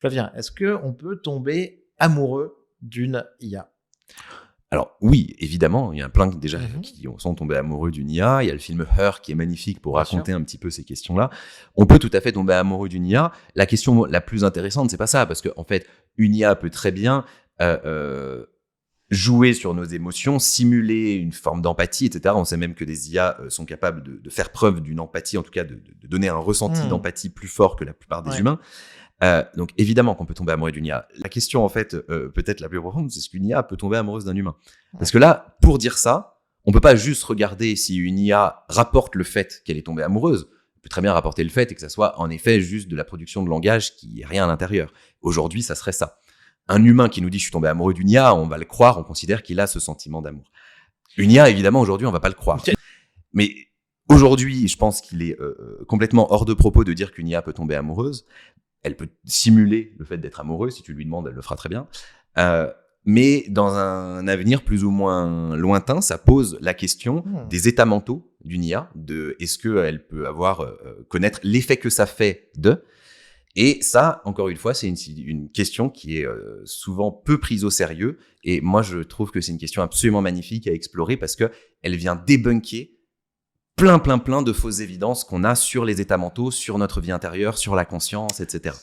Flavien, est-ce qu'on peut tomber amoureux d'une IA? Alors oui, évidemment, il y a plein déjà Mhm. qui sont tombés amoureux d'une IA. Il y a le film Her qui est magnifique pour Bien sûr. raconter un petit peu ces questions-là. On peut tout à fait tomber amoureux d'une IA. La question la plus intéressante, c'est pas ça, parce que en fait, une IA peut très bien jouer sur nos émotions, simuler une forme d'empathie, etc. On sait même que des IA sont capables de faire preuve d'une empathie, en tout cas de donner un ressenti Hmm. d'empathie plus fort que la plupart des Ouais. humains. Donc évidemment qu'on peut tomber amoureux d'une IA. La question en fait, peut-être la plus profonde, c'est est-ce qu'une IA peut tomber amoureuse d'un humain? Parce que là, pour dire ça, on peut pas juste regarder si une IA rapporte le fait qu'elle est tombée amoureuse. On peut très bien rapporter le fait et que ça soit en effet juste de la production de langage qui est rien à l'intérieur. Aujourd'hui, ça serait ça. Un humain qui nous dit je suis tombé amoureux d'une IA, on va le croire, on considère qu'il a ce sentiment d'amour. Une IA, évidemment, aujourd'hui, on va pas le croire. Mais aujourd'hui, je pense qu'il est complètement hors de propos de dire qu'une IA peut tomber amoureuse. Elle peut simuler le fait d'être amoureuse, si tu lui demandes, elle le fera très bien. Mais dans un avenir plus ou moins lointain, ça pose la question des états mentaux d'une IA, de est-ce qu'elle peut connaître l'effet que ça fait de. Et ça, encore une fois, c'est une question qui est souvent peu prise au sérieux. Et moi, je trouve que c'est une question absolument magnifique à explorer parce que elle vient débunker plein de fausses évidences qu'on a sur les états mentaux, sur notre vie intérieure, sur la conscience, etc.